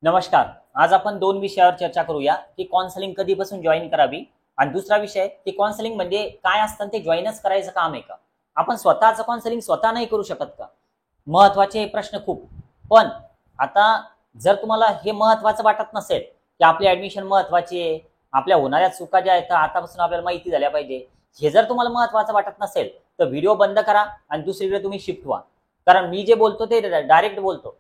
नमस्कार. आज आपण दोन विषयावर चर्चा करूया की काउन्सिलिंग कधीपासून जॉईन करावी आणि दुसरा विषय की काउन्सिलिंग म्हणजे काय असतं ते जॉईनच करायचं काम आहे का? आपण स्वतःचं काउन्सिलिंग स्वतः नाही करू शकत का? महत्त्वाचे हे प्रश्न खूप. पण आता जर तुम्हाला हे महत्त्वाचं वाटत नसेल की आपली ॲडमिशन महत्त्वाची आहे, आपल्या होणाऱ्या चुका ज्या आहेत आतापासून आपल्याला माहिती झाल्या पाहिजे. हे जर तुम्हाला महत्त्वाचं वाटत नसेल तर व्हिडिओ बंद करा आणि दुसरीकडे तुम्ही शिफ्ट व्हा. कारण मी जे बोलतो ते डायरेक्ट बोलतो.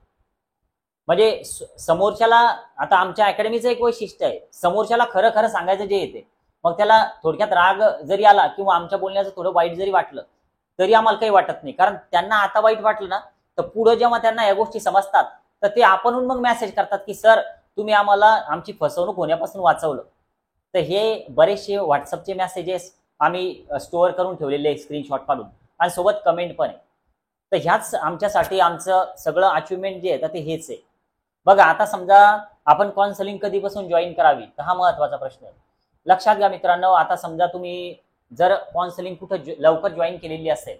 म्हणजे समोरच्याला आता आमच्या अकॅडमीचं एक वैशिष्ट्य आहे, समोरच्याला खरं खरं सांगायचं जे येते. मग त्याला थोडक्यात राग जरी आला किंवा आमच्या बोलण्याचं थोडं वाईट जरी वाटलं तरी आम्हाला काही वाटत नाही. कारण त्यांना आता वाईट वाटलं ना तर पुढे जेव्हा त्यांना या गोष्टी समजतात तर ते आपणहून मग मेसेज करतात की सर तुम्ही आम्हाला आमची फसवणूक होण्यापासून वाचवलं. तर हे बरेचसे व्हॉट्सअपचे मेसेजेस आम्ही स्टोअर करून ठेवलेले आहे स्क्रीनशॉट काढून आणि सोबत कमेंट पण आहे. तर ह्याच आमच्यासाठी आमचं सगळं अचिव्हमेंट जे आहे तर ते हेच आहे. बघा आता समजा आपण काउन्सिलिंग कधीपासून जॉईन करावी तर हा महत्त्वाचा प्रश्न आहे. लक्षात घ्या मित्रांनो, आता समजा तुम्ही जर काउन्सिलिंग कुठं लवकर जॉईन केलेली असेल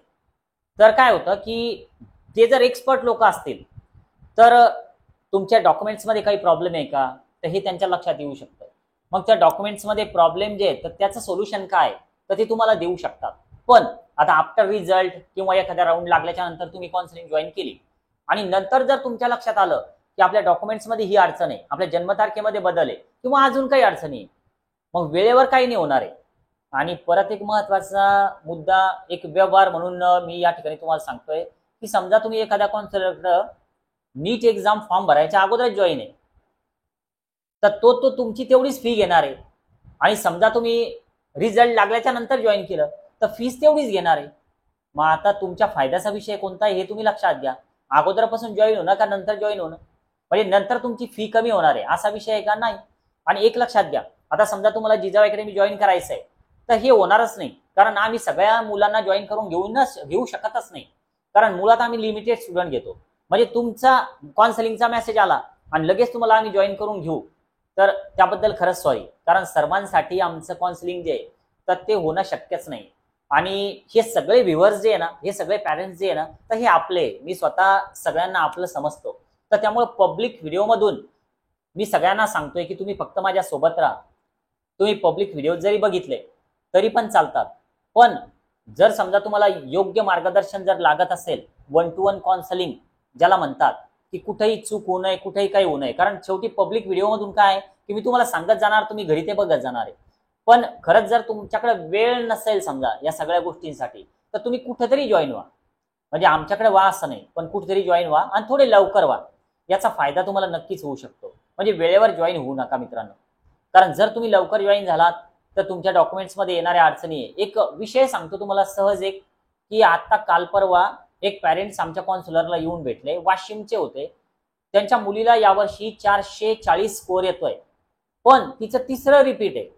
तर काय होतं की ते जर एक्सपर्ट लोक असतील तर तुमच्या डॉक्युमेंट्समध्ये काही प्रॉब्लेम आहे का तर हे त्यांच्या लक्षात येऊ शकतं. मग त्या डॉक्युमेंट्समध्ये प्रॉब्लेम जे आहे तर त्याचं सोल्युशन काय तर ते तुम्हाला देऊ शकतात. पण आता आफ्टर रिझल्ट किंवा एखाद्या राऊंड लागल्याच्या नंतर तुम्ही काउन्सिलिंग जॉईन केली आणि नंतर जर तुमच्या लक्षात आलं की आपल्या डॉक्युमेंट्समध्ये ही अडचण आहे, आपल्या जन्मतारखेमध्ये बदल आहे किंवा अजून काही अडचणी आहे, मग वेळेवर काही नाही होणार आहे. आणि परत एक महत्त्वाचा मुद्दा, एक व्यवहार म्हणून मी या ठिकाणी तुम्हाला सांगतोय की समजा तुम्ही एखाद्या काउन्सिलरकडे नीट एक्झाम फॉर्म भरायच्या अगोदरच जॉईन आहे तर तो तुमची तेवढीच फी घेणार आहे. आणि समजा तुम्ही रिझल्ट लागल्याच्या नंतर जॉईन केलं तर फीस तेवढीच घेणार आहे. मग आता तुमच्या फायद्याचा विषय कोणता आहे हे तुम्ही लक्षात घ्या. अगोदरपासून जॉईन होणं का नंतर जॉईन होणं, म्हणजे नंतर तुमची फी कमी होणार आहे असा विषय आहे का? नाही. आणि एक लक्षात घ्या, आता समजा तुम्हाला जिजाऊ अकॅडमी जॉईन करायचं आहे तर हे होणारच नाही. कारण आम्ही सगळ्या मुलांना जॉईन करून घेऊ शकतच नाही. कारण मुळात आम्ही लिमिटेड स्टुडंट घेतो. म्हणजे तुमचा काउन्सिलिंगचा मेसेज आला आणि लगेच तुम्हाला आम्ही जॉईन करून घेऊ तर त्याबद्दल खरंच सॉरी. कारण सर्वांसाठी आमचं काउन्सिलिंग जे आहे तर ते होणं शक्यच नाही. आणि हे सगळे व्ह्युअर्स जे आहे ना, हे सगळे पॅरेंट्स जे आहे ना तर हे आपले, मी स्वतः सगळ्यांना आपलं समजतो. तर त्यामुळे पब्लिक व्हिडिओमधून मी सगळ्यांना सांगतोय की तुम्ही फक्त माझ्या सोबत राहा. तुम्ही पब्लिक व्हिडिओ जरी बघितले तरी पण चालतात. पण जर समजा तुम्हाला योग्य मार्गदर्शन जर लागत असेल, 1-to-1 काउन्सिलिंग ज्याला म्हणतात, की कुठेही चूक होऊ नये, कुठेही काही होऊ नये. कारण शेवटी पब्लिक व्हिडिओमधून काय की मी तुम्हाला सांगत जाणार, तुम्ही घरी ते बघत जाणार आहे. पण खरंच जर तुमच्याकडे वेळ नसेल समजा या सगळ्या गोष्टींसाठी तर तुम्ही कुठेतरी जॉईन व्हा. म्हणजे आमच्याकडे व्हा असं नाही, पण कुठेतरी जॉईन व्हा आणि थोडे लवकर व्हा. याचा फायदा तुम्हाला नक्कीच होऊ शकतो. म्हणजे वेळेवर जॉईन होऊ नका मित्रांनो. कारण जर तुम्ही लवकर जॉईन झालात तर तुमच्या डॉक्युमेंट्समध्ये येणाऱ्या अडचणी, एक विषय सांगतो तुम्हाला सहज एक, की आता काल परवा एक पॅरेंट्स आमच्या काउन्सिलरला येऊन भेटले, वाशिमचे होते. त्यांच्या मुलीला यावर्षी 440 स्कोर येतोय, पण तिचं तिसरं रिपीट आहे.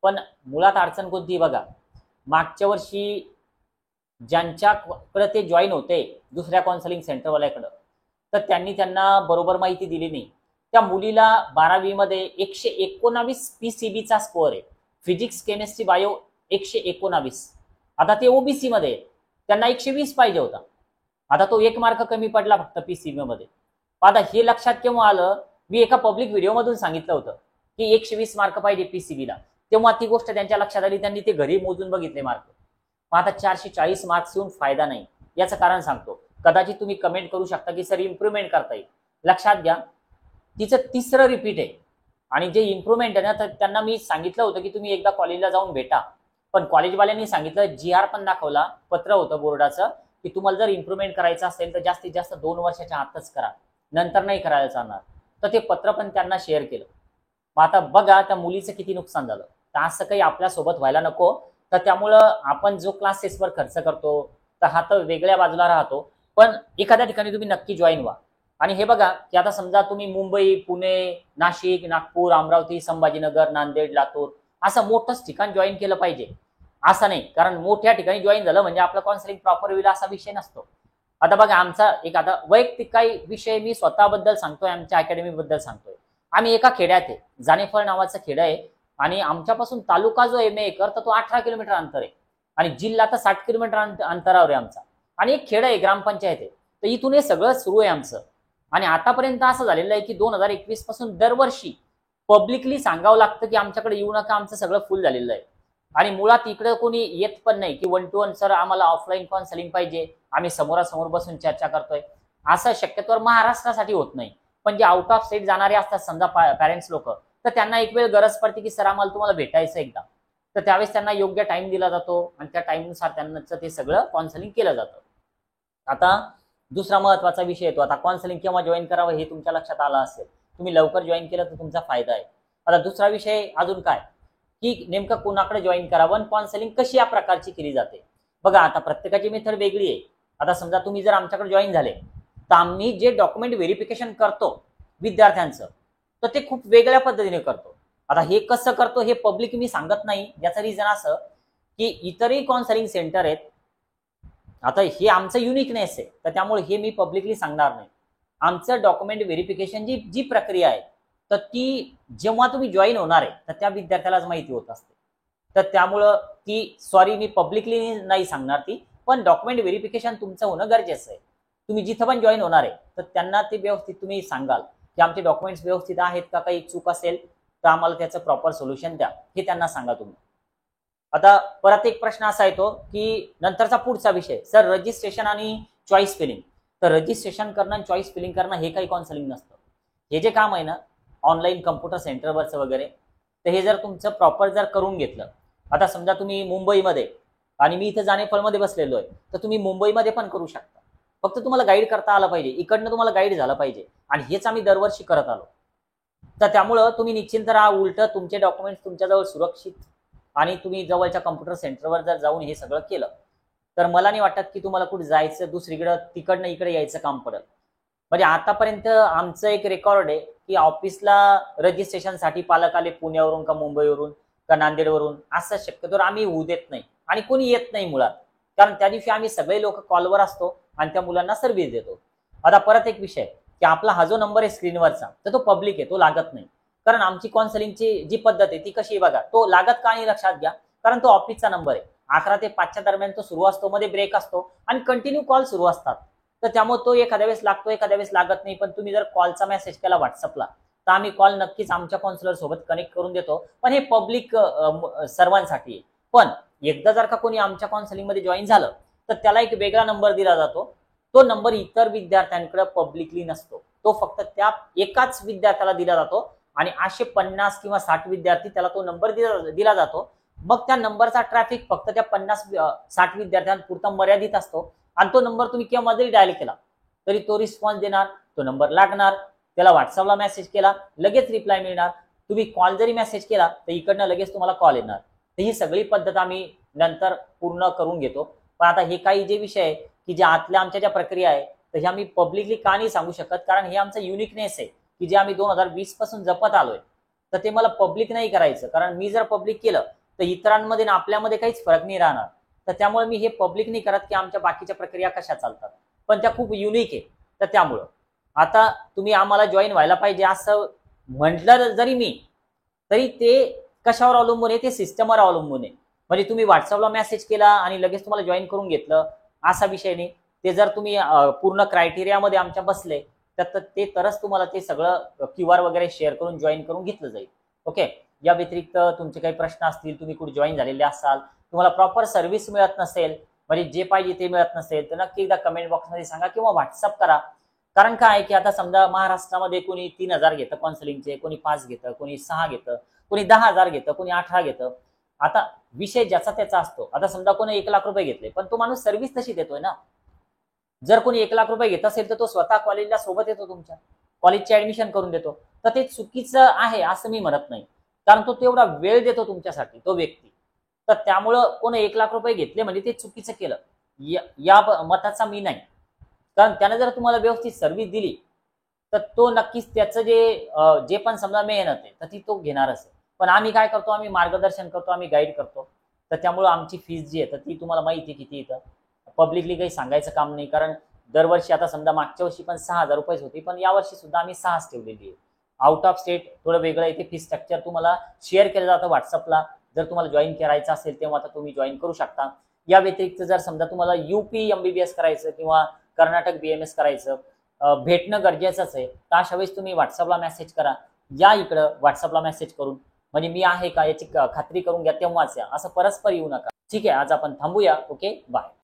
पण मुळात अडचण कोणती बघा, मागच्या वर्षी ज्यांच्याकडे ते जॉईन होते दुसऱ्या काउन्सिलिंग सेंटरवाल्याकडं तर त्यांनी त्यांना बरोबर माहिती दिली नाही. त्या मुलीला 12वी मध्ये 119 PCBचा स्कोअर आहे. Physics chemistry bio 119. आता ते ओबीसी मध्ये, त्यांना 120 पाहिजे होता. आता तो 1 मार्क कमी पडला फक्त पीसीबी मध्ये. आता हे लक्षात केव्हा आलं, मी एका पब्लिक व्हिडिओमधून सांगितलं होतं की 120 मार्क पाहिजे पीसीबीला. तेव्हा ती गोष्ट त्यांच्या लक्षात आली, त्यांनी ते घरी मोजून बघितले मार्क. मग आता 440 मार्क्स येऊन फायदा नाही. याचं कारण सांगतो. कदाचित तुम्ही कमेंट करू शकता की सर इम्प्रुव्हमेंट करता येईल. लक्षात घ्या, तिचं तिसरं रिपीट आहे. आणि जे इम्प्रुव्हमेंट आहे ना तर त्यांना मी सांगितलं होतं की तुम्ही एकदा कॉलेजला जाऊन भेटा. पण कॉलेजवाल्यांनी सांगितलं, GR पण दाखवला, पत्र होतं बोर्डाचं, की तुम्हाला जर इम्प्रुव्हमेंट करायचं असेल तर जास्तीत जास्त 2 वर्षाच्या आतच करा, नंतर नाही करायला चालणार. तर ते पत्र पण त्यांना शेअर केलं. मग आता बघा त्या मुलीचं किती नुकसान झालं. तर असं काही आपल्यासोबत व्हायला नको. तर त्यामुळं आपण जो क्लासेसवर खर्च करतो तर हा तर वेगळ्या बाजूला राहतो. पण एखाद्या ठिकाणी तुम्ही नक्की जॉईन व्हा. आणि हे बघा की आता समजा तुम्ही मुंबई, पुणे, नाशिक, नागपूर, अमरावती, संभाजीनगर, नांदेड, लातूर असं मोठंच ठिकाण जॉईन केलं पाहिजे असं नाही. कारण मोठ्या ठिकाणी जॉईन झालं म्हणजे आपलं काउन्सिलिंग प्रॉपर होईल असा विषय नसतो. आता बघा आमचा एक, आता वैयक्तिक काही विषय मी स्वतःबद्दल सांगतोय, आमच्या अकॅडमीबद्दल सांगतोय. आम्ही एका खेड्यात आहे, जानेफळ नावाचं खेड आहे. आणि आमच्यापासून तालुका जो एम एकर तर तो 18 किलोमीटर अंतर आहे. आणि जिल्हा तर 60 किलोमीटर अंतरावर आहे आमचा. आणि एक खेड आहे, ग्रामपंचायत आहे. तर इथून हे सगळं सुरू आहे आमचं. आणि आतापर्यंत असं झालेलं आहे की 2021 पासून दरवर्षी पब्लिकली सांगावं लागतं की आमच्याकडे येऊ नका, आमचं सगळं फुल झालेलं आहे. आणि मुळात इकडे कोणी येत पण नाही की 1 to 1 सर आम्हाला ऑफलाईन काउन्सिलिंग पाहिजे, आम्ही समोरासमोर बसून चर्चा करतोय, असं शक्यतोवर महाराष्ट्रासाठी होत नाही. पण जे आउट ऑफ स्टेट जाणारे असतात समजा पॅरेंट्स लोक, तर त्यांना एक वेळ गरज पडते की सर आम्हाला तुम्हाला भेटायचं एकदा, तर त्यावेळेस त्यांना योग्य टाइम दिला जातो आणि त्या टाइमनुसार त्यांचं ते सगळं काउन्सिलिंग केलं जातं. आता दुसरा महत्वाचा विषय येतो, आता काउन्सिलिंग केव्हा जॉईन करावं हे तुमच्या लक्षात आलं असेल, तुम्ही लवकर जॉईन केलं तर तुमचा फायदा आहे. आता दुसरा विषय अजून काय की नेमकं कोणाकडे जॉईन करावं आणि काउन्सिलिंग कशी या प्रकारची केली जाते. बघा आता प्रत्येकाची मेथड वेगळी आहे. आता समजा तुम्ही जर आमच्याकडे जॉईन झाले तर आम्ही जे डॉक्युमेंट व्हेरिफिकेशन करतो विद्यार्थ्यांचं, तर ते खूप वेगळ्या पद्धतीने करतो. आता हे कसं करतो हे पब्लिक मी सांगत नाही, याचं रिझन असं की इतरही काउन्सिलिंग सेंटर आहेत. आता हे आमचं युनिकनेस आहे, तर त्यामुळे हे मी पब्लिकली सांगणार नाही. आमचं डॉक्युमेंट व्हेरिफिकेशन जी जी प्रक्रिया आहे तर ती जेव्हा तुम्ही जॉईन होणार आहे तर त्या विद्यार्थ्यालाच माहिती होत असते. तर त्यामुळं ती सॉरी मी पब्लिकली नाही सांगणार ती, पण डॉक्युमेंट व्हेरिफिकेशन तुमचं होणं गरजेचं आहे. तुम्ही जिथं पण जॉईन होणार आहे तर त्यांना ते व्यवस्थित तुम्ही सांगाल की आमचे डॉक्युमेंट्स व्यवस्थित आहेत का, काही चूक असेल तर आम्हाला त्याचं प्रॉपर सोल्युशन द्या, हे त्यांना सांगा तुम्ही. आता परत एक प्रश्न असा येतो की नंतरचा पुढचा विषय, सर रजिस्ट्रेशन आणि चॉईस फिलिंग. तर रजिस्ट्रेशन करणं आणि चॉईस फिलिंग करणं हे काही काउन्सिलिंग नसतं. हे जे काम आहे ना ऑनलाईन कम्प्युटर सेंटरवरचं वगैरे, तर हे जर तुमचं प्रॉपर जर करून घेतलं, आता समजा तुम्ही मुंबईमध्ये आणि मी इथं जानेफळमध्ये बसलेलो आहे, तर तुम्ही मुंबईमध्ये पण करू शकता. फक्त तुम्हाला गाईड करता आलं पाहिजे, इकडनं तुम्हाला गाईड झालं पाहिजे, आणि हेच आम्ही दरवर्षी करत आलो. तर त्यामुळं तुम्ही निश्चिंत राहा, उलट तुमचे डॉक्युमेंट्स तुमच्याजवळ सुरक्षित, आणि तुम्ही जवळच्या कम्प्युटर सेंटरवर जर जाऊन हे सगळं केलं तर मला नाही वाटत की तुम्हाला कुठे जायचं दुसरीकडे तिकडनं इकडे यायचं काम पडेल. म्हणजे आतापर्यंत आमचं एक रेकॉर्ड आहे की ऑफिसला रजिस्ट्रेशनसाठी पालक आले पुण्यावरून का मुंबईवरून का नांदेडवरून, असं शक्यतो आम्ही होऊ देत नाही आणि कोणी येत नाही मुळात, कारण त्या दिवशी आम्ही सगळे लोक कॉलवर असतो आणि त्या मुलांना सर्व्हिस देतो. आता परत एक विषय की आपला हा जो नंबर आहे स्क्रीनवरचा तर तो पब्लिक आहे, तो लागत नाही. कारण आमची काउन्सिलिंगची जी पद्धत आहे ती कशी बघा, तो लागत का नाही लक्षात घ्या, कारण तो ऑफिसचा नंबर आहे. 11 ते 5च्या दरम्यान तो सुरू असतो, मध्ये ब्रेक असतो आणि कंटिन्यू कॉल सुरू असतात. तर त्यामुळे तो एखाद्या वेळेस लागतो, एखाद्या वेळेस लागत नाही. पण तुम्ही जर कॉलचा मेसेज केला व्हॉट्सअपला तर आम्ही कॉल नक्कीच आमच्या काउन्सिलर सोबत कनेक्ट करून देतो. पण हे पब्लिक सर्वांसाठी आहे. पण एकदा जर का कोणी आमच्या काउन्सिलिंगमध्ये जॉईन झालं तर त्याला एक वेगळा नंबर दिला जातो. तो नंबर इतर विद्यार्थ्यांकडे पब्लिकली नसतो, तो फक्त त्या एकाच विद्यार्थ्याला दिला जातो आणि असे 50 किंवा 60 विद्यार्थी त्याला तो नंबर दिला जातो. मग त्या नंबरचा ट्रॅफिक फक्त त्या 50-60 विद्यार्थ्यांपुरता मर्यादित असतो आणि तो नंबर तुम्ही केव्हा जरी डायल केला तरी तो रिस्पॉन्स देणार, तो नंबर लागणार. त्याला व्हॉट्सअपला मेसेज केला लगेच रिप्लाय मिळणार, तुम्ही कॉल जरी मेसेज केला तर इकडनं लगेच तुम्हाला कॉल येणार. तर ही सगळी पद्धत आम्ही नंतर पूर्ण करून घेतो. पण आता हे काही जे विषय आहे की ज्या आतल्या आमच्या ज्या प्रक्रिया आहे तर हे आम्ही पब्लिकली का नाही सांगू शकत, कारण हे आमचं युनिकनेस आहे की जे आम्ही 2020 पासून जपत आलोय. तर ते मला पब्लिक नाही करायचं, कारण मी जर पब्लिक केलं तर इतरांमध्ये ना आपल्यामध्ये काहीच फरक नाही राहणार. तर त्यामुळे मी हे पब्लिक नाही करत की आमच्या बाकीच्या प्रक्रिया कशा चालतात, पण त्या खूप युनिक आहे. तर त्यामुळं आता तुम्ही आम्हाला जॉईन व्हायला पाहिजे असं म्हटलं जरी मी, तरी ते कशावर अवलंबून आहे, ते सिस्टमवर अवलंबून आहे. म्हणजे तुम्ही व्हॉट्सअपला मेसेज केला आणि लगेच तुम्हाला जॉईन करून घेतलं असा विषय नाही. ते जर तुम्ही पूर्ण क्रायटेरियामध्ये आमच्या बसले तर ते तरच तुम्हाला ते सगळं क्यूआर वगैरे शेअर करून जॉईन करून घेतलं जाईल. ओके. या व्यतिरिक्त तुमचे काही प्रश्न असतील, तुम्ही कुठे जॉईन झालेले असाल, तुम्हाला प्रॉपर सर्व्हिस मिळत नसेल, म्हणजे जे पाहिजे ते मिळत नसेल, तर नक्की एकदा कमेंट बॉक्समध्ये सांगा किंवा व्हॉट्सअप करा. कारण काय आहे की आता समजा महाराष्ट्रामध्ये कोणी 3,000 घेतं काउन्सिलिंगचे, कोणी 5 घेतं, कोणी 6 घेतं, कोणी 10,000 घेतं, कोणी 18 घेतं. आता विषय ज्याचा त्याचा असतो. आता समजा कोणी 1 लाख रुपये घेतले, पण तो माणूस सर्व्हिस तशी देतोय ना. जर कोणी 1 लाख रुपये घेत असेल तर तो स्वतः कॉलेजला सोबत येतो, तुमच्या कॉलेजचे ऍडमिशन करून देतो. तर ते चुकीचं आहे असं मी म्हणत नाही, कारण तो तेवढा वेळ देतो तुमच्यासाठी तो व्यक्ती. तर त्यामुळं कोणी 1 लाख रुपये घेतले म्हणजे ते चुकीचं केलं या मताचा मी नाही. कारण त्याने जर तुम्हाला व्यवस्थित सर्व्हिस दिली तर तो नक्कीच त्याचं जे पण समजा मेहनत आहे तर ती तो घेणारच आहे. पण आम्ही काय करतो, आम्ही मार्गदर्शन करतो, आम्ही गाईड करतो. तर त्यामुळं आमची फीस जी आहे तर ती तुम्हाला माहिती आहे किती येतं. पब्लिकली काही सांगायचं काम नाही, कारण दरवर्षी आता समजा मागच्या वर्षी पण 6,000 रुपये होती, पण यावर्षी सुद्धा आम्ही 6च ठेवलेली आहे. आउट ऑफ स्टेट थोडं वेगळं येते, फी स्ट्रक्चर तुम्हाला शेअर केलं जातं व्हॉट्सअपला. जर तुम्हाला जॉईन करायचं असेल तेव्हा आता तुम्ही जॉईन करू शकता. या व्यतिरिक्त जर समजा तुम्हाला UP MBBS करायचं किंवा कर्नाटक BMS करायचं भेटणं गरजेचंच आहे, तर अशा वेळेस तुम्ही व्हॉट्सअपला मेसेज करा. या इकडं व्हॉट्सअपला मेसेज करून, म्हणजे मी आहे का याची खात्री करून घ्या, तेव्हाच या. असं परस्पर येऊ नका. ठीक आहे, आज आपण थांबूया. Okay, bye.